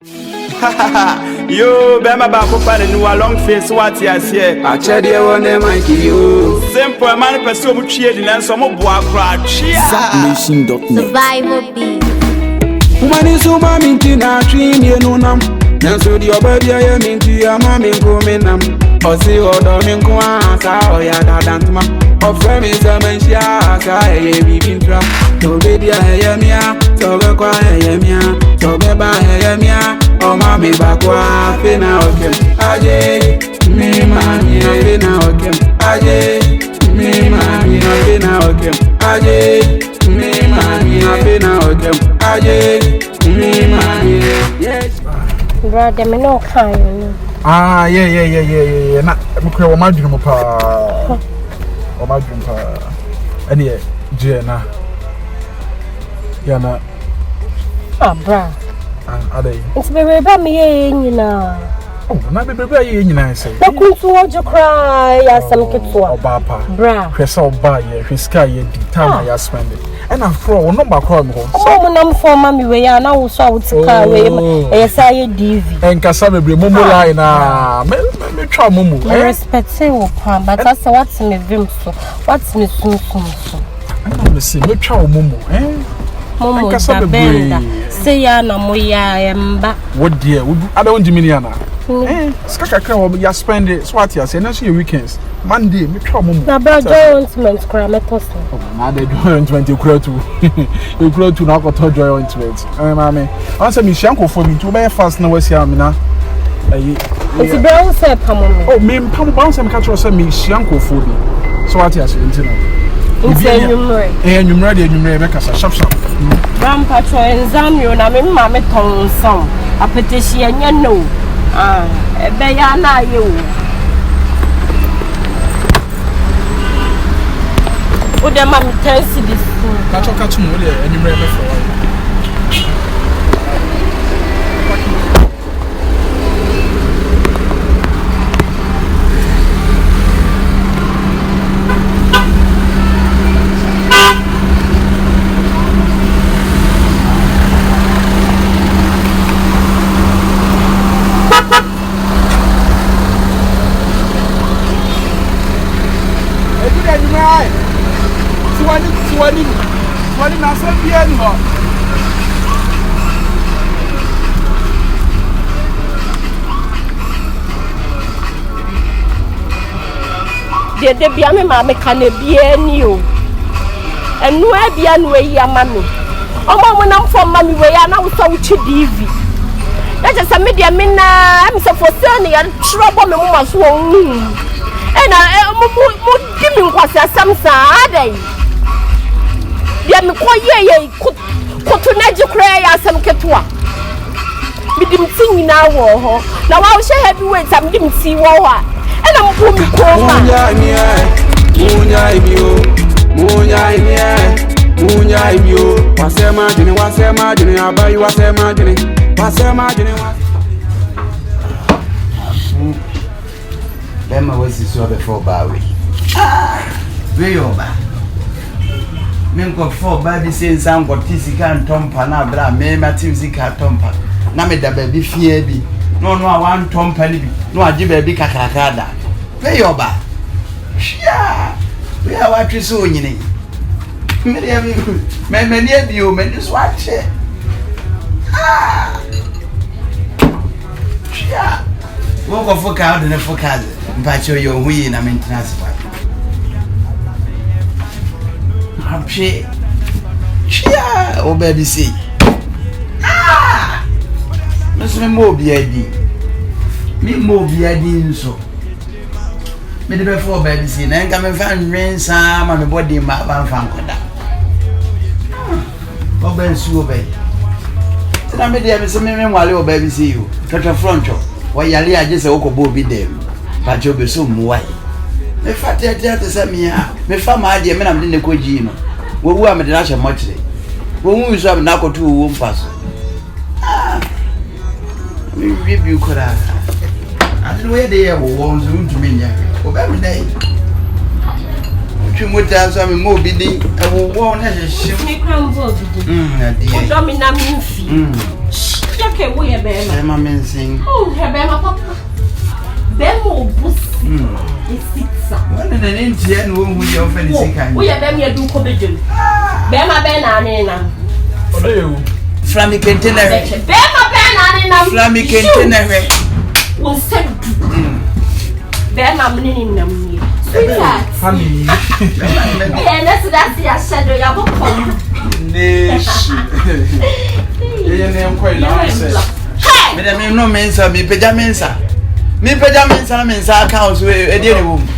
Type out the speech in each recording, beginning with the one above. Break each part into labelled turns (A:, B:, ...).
A: Yo, Bema Bakopa, the new long face, what you say?
B: I tell you one name, I give you.
A: Simple man, pursue with cheating and some more boy crowd.
C: Survival beat.
B: Woman is so mammy, Kyinkyinaa Twan, you know, nam. Nanso the obedi I am into your mammy, coming nam. Or see, or doming, go on, or ya, dantma. Or frame is a mention, I be trap. No baby, I am ya, so go quiet, ya, so go by ya. Oh, mommy, back up in our game. Aje, me, mammy, in our game. Aje, me, mammy, in our game. Aje, me, mammy, in our game. Aje, me, mammy. Yes,
C: brother, me no kind.
D: Ah, yeah. Na, mukwe wa madwene mo pa. Wa madwene pa. Ene je na. Ya na.
C: Ah, bra.
D: Adai.
C: It's be ba me ye nyina.
D: Oh, na be ye nyina say.
C: Na kuntu ojo cry ya sam ketwa.
D: Oba pa.
C: Bra.
D: Hwesa oba ye, hwiska ye di time ya spend. And afro wo number call me ho.
C: So mo nam for mami we ya na wo so awutika we e say ye DV.
D: Enkasa bebre momo line na me twa momo.
C: Respect wo pa, but I say what's me vim so. What's me sum so.
D: I me say me twa momo,
C: Momo da benda. Say ya na mo ya mba.
D: What dear? I don't dimini ana. Skaka kra wo ya spend it swat ya say na so your weekends. Monday me twa momo.
C: Na bra jointment kra metos.
D: Na the jointment you kra to. You kra to na ko to jointment. Mama, answer me shanko for me to be fast na wasi am na.
C: It's brown say pamome.
D: Oh, me pam bounce am catch say me shanko for me. So what ya say ntina.
C: It's enyumre.
D: Enyumre de enyumre be kasa sharp.
C: Grandpa tro enzamio na me mama ton son. Apetesi anya no. Ebe ya na ye o. O de mama tensi this.
D: Na choka tu mo le enyumre be for. Wani na se bia ni ho.
C: De bia me ma me kan bia ni o. Enu e bia no e ya ma me. Omo mo na mfo ma me we ya na wo so wo chi DV. Na je se me de me na am se for sale ni ya trouble me mo so wo. E na mo di mi nkwase asam sa adai. Ya me ko ye kutu na jikra ya asam ketwa midim ti nyina wo ho na wa wo hye heavyweight am dim ti wo ho a na mpo mi ko ma
B: munya imio wasema jini abai wasema jini
E: Bema wasi so before bawe we yoba Minko for baby says I'm got Tisikan Tompa na bra me Matimsika Tompa. Na me da baby fie bi. No one Tompa ni bi. No aji baby kakakada. Pay your ba. Shia. We are what you so nyini. Me near you, me just watch it. Ah. Shia. Wo go for card na for card. Mpacho yo hui na maintenance pa. Apche. Chia, o baby see. Ah! Me mo biadi. Me mo biadi nso. Me de before baby see. Na nka me fan rensa ma me body ma ban fan koda. O ben su o be. Na me de me se me nwale o baby see you. Tata froncho. Wa yale aje se okobo bi dem. Pa jo be so muwai. Me fate se me a me fa ma ade me na me ne koji no wo wu am de na che mochire wo wu so am na kotu wo mpaso me review kora ade we de ye wo won so ntumi nya o ba me dai twimota so me mo bi di e wo wo na hye hye
C: me krambo bi di
E: na di
C: o do me na me fi Okay, we are bear.
E: Bema mensing.
C: Oh, her bear, papa. Bemo bus. It's it.
E: When an Indian woman with your fancy
C: we are bear do cobidian. Bema banana.
E: Flammy container.
C: Bema banana.
E: Flammy container.
C: Will send. Bema meaning them. Sweetheart.
D: Honey.
C: And that's your shadow. You have
D: quite nice.
E: Madame, no mensa, me pejamensa. Me pejamensa, mensa accounts with a dear woman.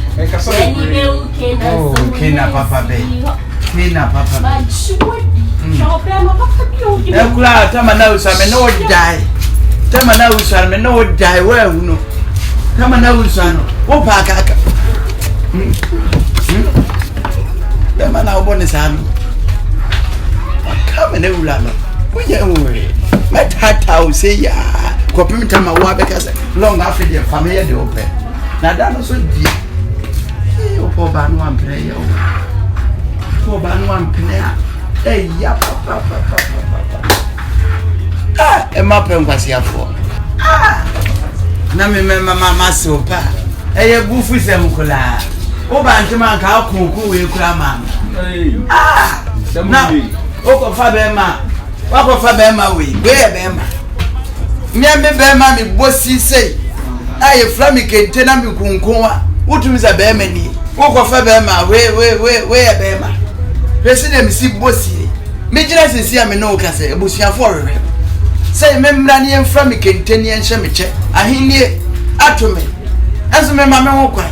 E: Oh, Kina Papa Bay. Kina Papa Bay. Ekula tama na usame no die. Tama na usame no die well no. Tama na usano. Wo pa kaka. Tama na obone sano. Kama ne ulano. Kunya uwe. Matata useya. Kwa pimita mawa because long after the family de open. Na dano so di. Opo ba no ampre ya o. Opo ba no ampre. Hey, ya papa. Ah, e ma pe nkwasi afo. Ah. Na me mama sopa. Eye bufu se mkola. O ba ntema nka akunku we kura ma. Ah. Na o ko fa be ma. Wa ko fa be ma we. We be ma. Me be ma mi bosi sei. Aye flami kente na mi kunkunwa. Utumiza be ma ni. O ko fa be ma we be ma. President si bosi. Me jira sisi a me no ka se ebusuafo rere. Say memra ne enfra me kenteni enhye me che. Ahenie atome. Azu me mama ho kwan.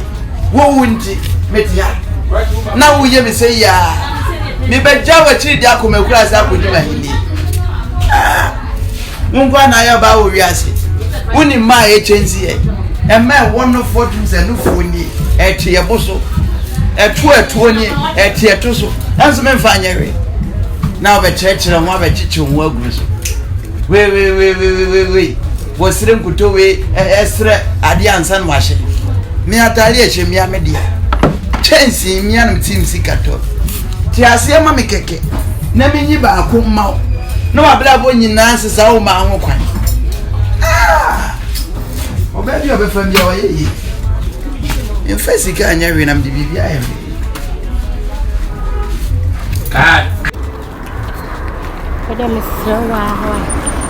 E: Wo wunti metia. Na wo ye me say ya. Me beja wa chi di akomakura sa akojuma ahenie. Mungu na ya ba wo wiase. Woni ma e chenzi e. E ma wonno fortune se no foni. E tie boso. Etu ni e tie to so. Azu me mfa anyere. Now be church na mo be chichi ho aguru so. We. Wo sire nkuto we esre ade ansan wahye. Me atali ehye me amedia. Chensi me anam team sikato. Ti ase ma me keke. Na me nyi ba ko ma. Na wa bla bo nyina sesa wo ma ho kwan. Ah! Obebi obefam bia oye yi. In fasika anya we nam de bibia ya me. God.
C: Madam Srawa.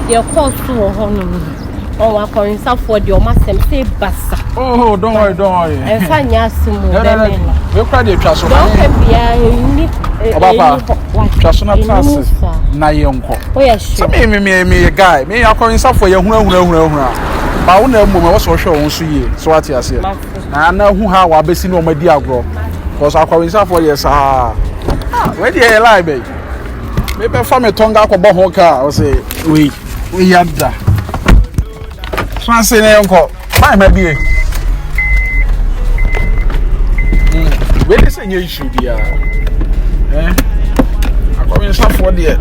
C: Your call to honor. Oh, I call himself for the Omasem say bassa.
D: Oh, don't worry.
C: And find Yasumu.
D: We cried a trust. Personal classes. Na yonko.
C: Oh, yes,
D: so me a guy. Me, I call himself for your I won't know what's for sure on see. So what you say. I know who how I be seen on my diagro. Because I call himself for yes. Where the hell I be? Maybe from a tongue out of Bohoka or say, we had that. Fancy uncle. Fine, maybe. Where is a issue, dear? I call myself for the.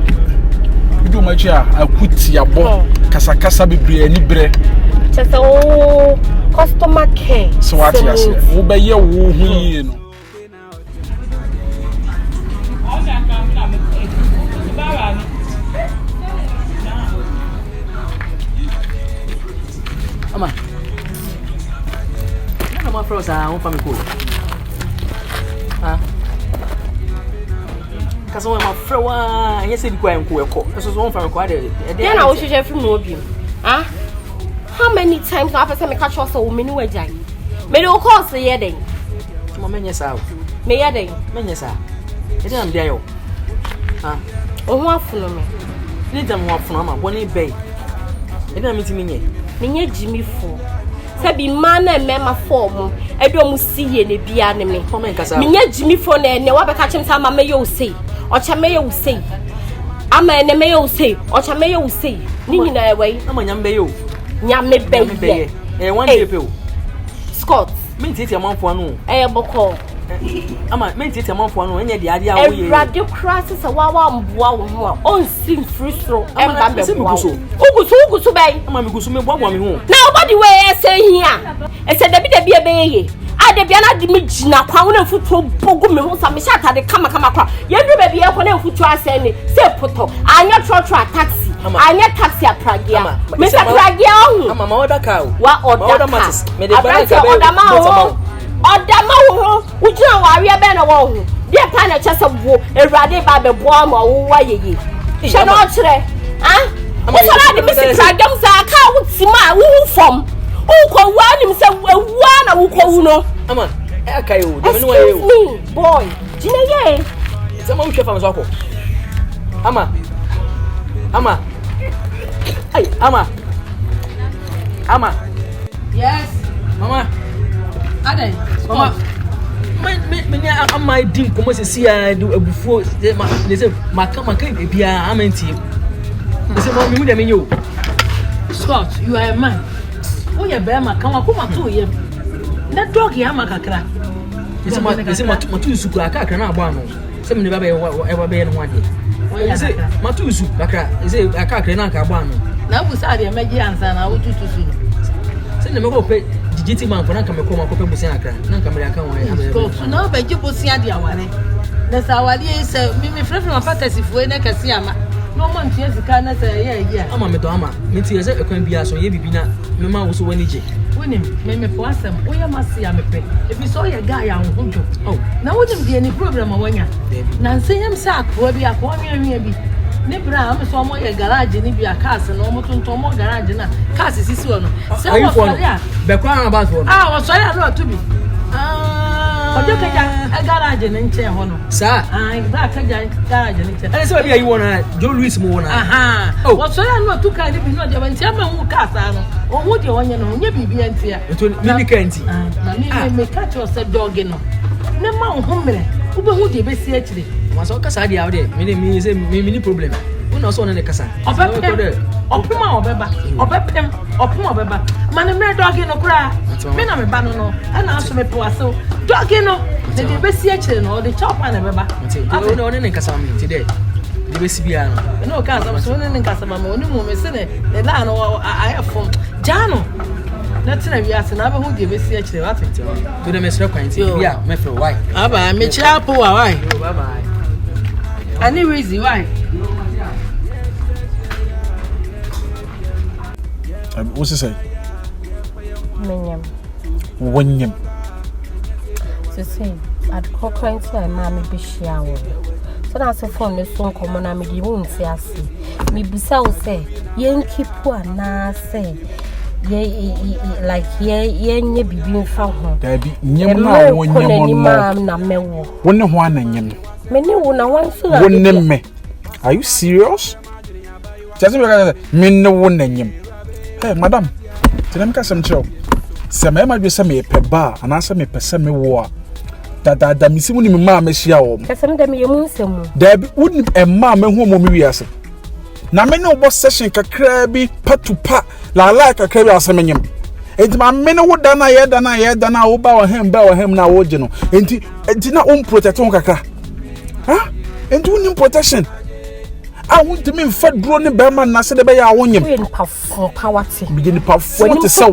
D: You do my chair. I put your ball. Casa be any bread.
C: Just customer care.
D: So what you say? Obey your woo.
F: Ama. Na ma froza on fa me ko. Kaso ma frowa, anya se bi kwa enko eko. Eso so on fa me ko ade.
C: Then I will share from obi. How many times na person me catch us so me ni wajai. Me do course ye den.
F: Mo menye sa.
C: Me ye den.
F: Menye sa. E dey am dey yo.
C: O ho afuno me.
F: Ni dem ho afuno ma boni bay. E dey am ti menye.
C: Menye Jimmy fo. Sabi man na mema form. Edo mu siye ne bia ne me. Menye Jimmy fo na ne wa be ka chim sa ma me yo sei. Ocha me yo sei. Ama ne me yo sei. Ocha me yo sei. Ni nyina ewe.
F: Ama nyam be yo.
C: Nyame be.
F: One day pe o.
C: Scott.
F: Me titi amanfo anu.
C: Boko.
F: Ama me titi amanfo anu enye de ade awo ye.
C: Radio crisis wa mboa wo ho a on sim free throw emba be bo. Ugusu bay.
F: Ama me gusu me boa me ho.
C: Na obody wey say here. E say da bi ye. Ade bia na de me gina kwa wo na futuo bogu me ho sa me sha atade kama kwa. Ye ndu ba bia ko na futuo ase ni say poto. Anya trotro taxi. anya taxi apragia Mr. Pragia ohu
F: ama order car
C: wa order
F: matters me
C: the Odama wo ujina wari ebe na wo hu dia pa na chese wo ewrade ba be bo ama wo wa yeye she no kire wo sala de Mr. Pragia msa ka wo tima wo fom wo ko wa nim se wa na wo ko wu no
F: ama aka yo de me no wa yo
C: boy jina ye
F: sama wo hwefa mso akọ ama ay ama
G: yes
F: mama
G: adai
F: mama me ama din komo se sia do abufuo ma ne se maka bia amenti ne se mo mi de me nyo
G: Scott you are a man wo ye be ma kan wa ko ma to ye na dog ya ma kakra
F: ne se matu suku aka na agba no se me ne baba e be no ade ne se matu suku kakra se aka na aka agba no
G: na bu sa de meji ansa na wo tutu su
F: se ne me ko pe digiti man ko na ka me ko ma ko pe busia akra na ka me aka won ya
G: Scott na be ji busia de aware na sa aware se mi frefre ma fantasy na kasi ama no man tie sika na se ye
F: ama me do ama me tie se ekwan bia so ye bibi na me ma wo so wani je
G: wonim me po asem wo ye masi ya mepe ebi so ye guy ya honjo na wonim de ni problem awanya na nseyam sa akwa bi akwa nwe bi ne bra am so mo ye garage ni bi akase na mo tonton mo garage na kase sisi wo no se wo so ya
F: be kwa na ba so
G: wo so ya no to bi ojo kaja garage ne nche ho no
F: sa
G: ba kaja garage ne nche
F: ele se bi ayi wona Jo Louis mo wona
G: wo so ya no to kan ni bi no de ban tia ma hu kasa no owo de wonye no onye bibi antia
F: to mini kanti
G: na me catch us dog no ne ma hu mere wo be hu de be si akire
F: ma so kasa dia wo de me se me mini problem una so ne kasa
G: opema obeba mane me dog no kura me na me ba no na aso me po aso dog no de be si akire no de chop na beba
F: no ne kasa me ti de be si bia
G: no ka so ne kasa ma oni mu me se ne la no ayafom jano na tina wi ase na ba hu de be si akire wa tete
F: to de me sre kwanti bia me fro why
G: aba me chia po wa why
F: bye bye
G: any reason why
D: what's it say
C: menyam
D: wonyam
C: to say at cockring to mama be shia wo so na se phone me so nkomo na me di won ti ase me busa wo say yen kipu ana say ye like ye nye bibi mfa ho
D: da bi nyem na wonyam
C: na mewo
D: wonne ho ananyem
C: me ne wo na wan so
D: wonne me are you serious just me ne wonne nyem hey madam tenam ka sam chiro se me ma dwe se me pe ba ana se me pe se me wo a da misimu ni me ma ma hia wo
C: ka sam da me yemu nsemu
D: da bi woni emma ma hu mo me wiase na me ne obo session kakra bi patupa la kakra bi asem nyem enti ma me ne wo da na ye da wo ba wa hem na wo je no enti na protect won kakra enti woni protection I want to mean fat drone in Berman, I said, I want you
C: for poverty.
D: Begin to perform to sell.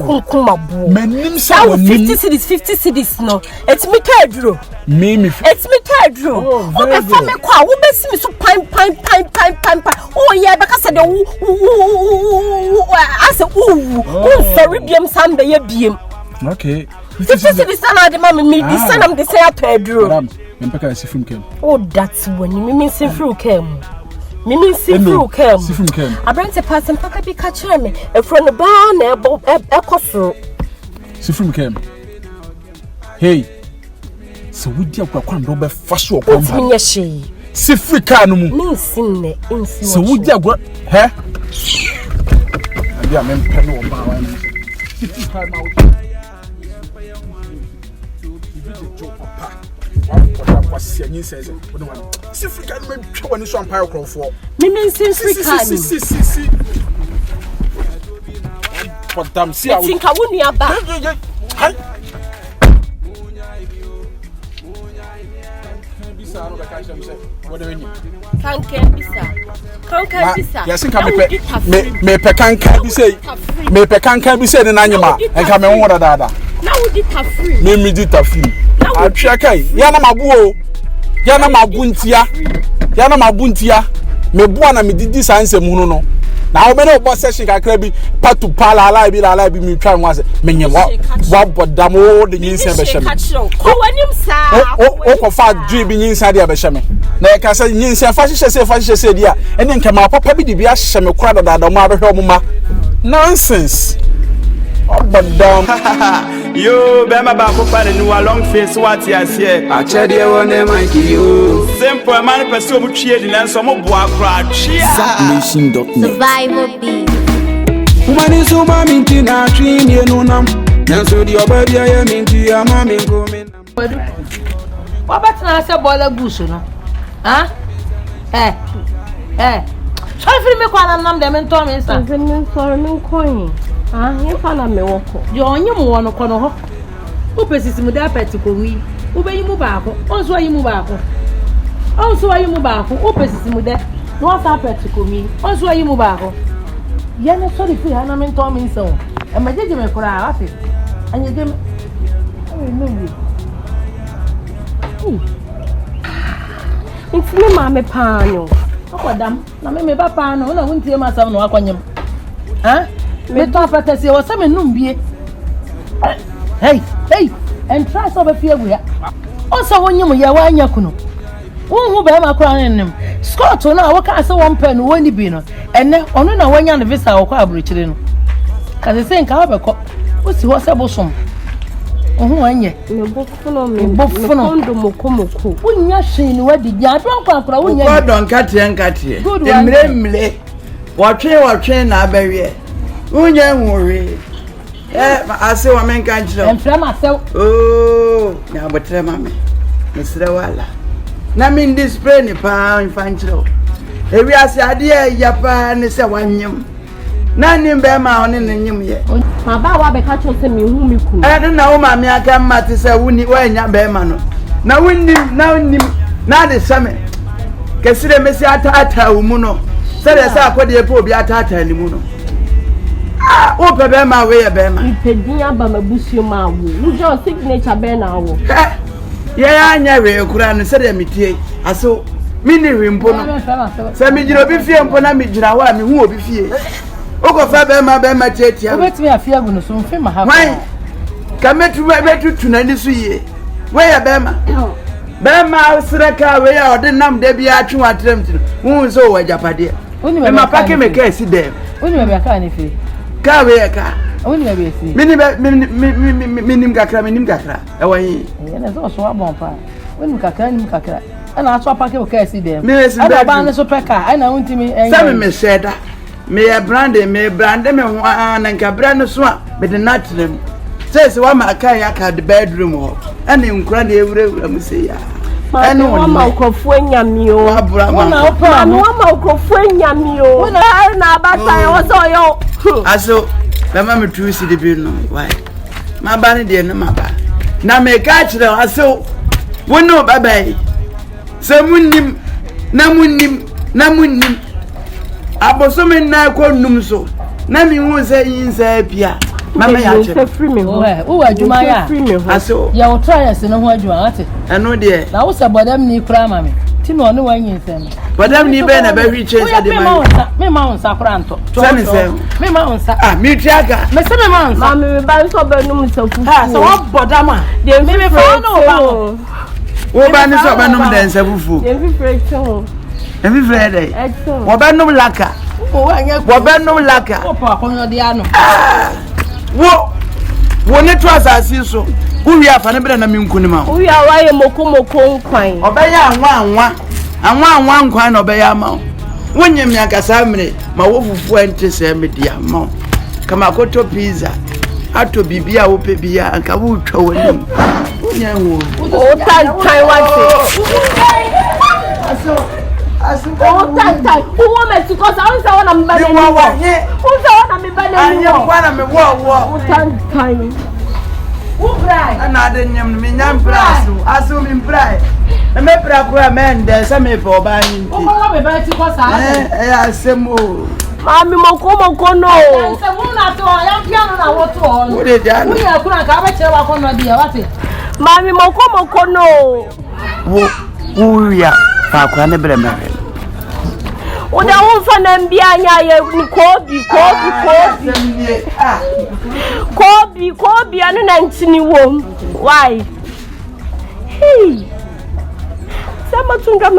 D: My name is
C: 50 cities. No, it's me, Tundra.
D: Mimi,
C: it's me, Tundra. Oh, the family car will be me so pine. Oh, yeah, because I said, I said, oh, sorry, BM Sunday, BM.
D: Okay.
C: 50 cities, and the mammy, me, the son of the say, Tundra.
D: I'm see from Kem.
C: Oh, that's when you mean see through Kem. Mimi see through Kem. I bring the person paka be catch me. A friend of barn a cosso.
D: See from Kem. Hey. So we dear Quacan Robert Fash or Company.
C: She.
D: See free canum.
C: Mean sin it.
D: So we dear what? Huh? Yeah, men pen or bow. Was your says, see free can make when you swamp pile for.
C: Mimi since free can.
D: See. But damn, see, I
C: think I wouldn't be back.
D: Yes, me pekanka be say, me pekanka be say the anima, and come on water dada.
C: Now we did have free.
D: Me did have free. I check yana mabuo. Yana mabuntia. Me buana me didi sanse mu no. na wo me no boss session kakra bi patu pala ala bi mi twa nwa se menye wa bodam wo de nyinsa be hye
C: ko wanim saa
D: o ko fa dwi bi nyinsa de be hye me na e ka se nyinsa fa hye se dia ene nke ma papa bi de bi ahye me kura dada mo abehwe mo ma nonsense bodam
A: Yo, Bema Bakopani, no long face, what you say.
B: I tell you one name, Mikey, you.
A: Simple man, pursue with cheating and some more boy crowd.
H: Survival beat.
B: Woman is so Kyinkyinaa Twan, you know, and so the body I am into your mammy coming.
G: What about now? Say boiler goose, no? Huh? Try for me, Kwan, and them and Tommy, sir.
C: For no coin. You found me walk.
G: You're on your one corner. Who passes with that peticle? We obey you move back. Also, you move back. Also, you move back. Who passes with that? No, that peticle me. Also, you move back. You're not sorry for I'm in Tommy so. And my judgment for our office. And you give me.
C: It's me, Mamma Pano.
G: Oh, damn. Now, maybe Papa, no, I won't hear myself no aquanium. Huh? Me talk for Tessie or some numbie. Hey, and try some of fear we are. Also, when you are one yakuno. Who bear my crown in them. Scott, now, what can I say 1 pen when you be no? And then on one young visa or car bridge. Can they think I have a cop? What's the what's a bosom? Oh, one year. No book for me, both for no Mokomoko. When you're saying what did you
E: don't cut here. Good one. Watching, I bury. Unya worry. I say what men can't show.
G: And from myself.
E: Oh, now but mammy. Mr. Walla. Na mean this brainy pound fancho. If we are say idea yapa and say one yum. None in Bema on in the yum yet.
C: My bawa be catch us me whom you could.
E: I don't know, mammy. I can't matter say when you wear your Bemano. Now win him, now the summit. Consider Messi Atata Umuno. Said as I put the poor be Atata Limuno. Oh, Bema, where Bema?
C: You paid me about my bush, ma. Who's your signature banner?
E: Yeah, I never could say me tea. I saw mini rimpo. Send me your beefy and Ponamijina, who will be fear. Oko Fabema Bema Chetia.
G: Let me a fear when some film.
E: Why? Come to my to Tunanisi. Where Bema? Bema, Sraka, where or the name Debbie Archon attempted. Who is over Japadia? Only my packet make a see them.
G: Only a kind of fee.
E: Kaweka.
G: Only a see.
E: Minim Gakra. Away.
G: And there's also a bomb. When Kakra. And I saw a packet of cash them.
E: Miss
G: Banner Pekka. I know to me.
E: Some me said that. May a brandy, may brand them and Cabrano swamp, but the nut them. Says one my kayak at the bedroom hall. And in Grandy, let me say.
C: I know one microphone yamio. One microphone yamio. When I was all yo.
E: I saw the mamma to see the bill. Why? My banner dear, no mabba. Now may catch them. I saw one no baby. Some winning, Namunim. Abosomen na kwa numso. Na mi hu say yin say pia. Mama ya che.
C: Free me.
G: Who adwuma ya?
E: Aso.
G: Ya wo try ase no ho adwuma ate.
E: Eno de.
G: Na wo se bodam ni kura mame. Ti no ne wan yin sem.
E: Bodam ni be na be hwi che say de man.
G: Me ma won sa kura nto.
E: Sani say.
G: Me ma won sa.
E: Ah, mi triaga.
G: Me se me ma won sa.
C: Mama me ba so be num sa fufu.
G: Ah, so wo bodam a.
C: De
G: me fa no ba.
E: Wo ba ni so be num den sa fufu.
C: De fi fresh
E: Every Friday. Wabano laka. Wabano laka. Wone trust asiso. Uwi afa ne bere na minkuni ma.
C: Uwi awaye mokomoko nkwan.
E: Obeya anwa nkwan na obeya ma. Wonye miakasa mire ma wofufu ente se media ma. Kama koto pizza. Ato bibia wo pe bia anka wo twa woni. Wonye wo.
C: O tan wate. Oh, that who want to cause I was on a man. Who's on a man? I am one of me. Time. Who cry?
E: Another Yam Brass, assuming pride. The Mepra man, there's some for buying. Oh, I'm about to cause I say more.
C: Mammy Mokomo, no.
G: I am young. I want to all. What did that? We are going to have a tell on the other.
C: Mammy Mokomo, no.
E: Who are Fakwane Bremer?
C: Oda wo fa na mbia nya ye ni kobi anu na ntini wom. Why? Hey. Sama Tundra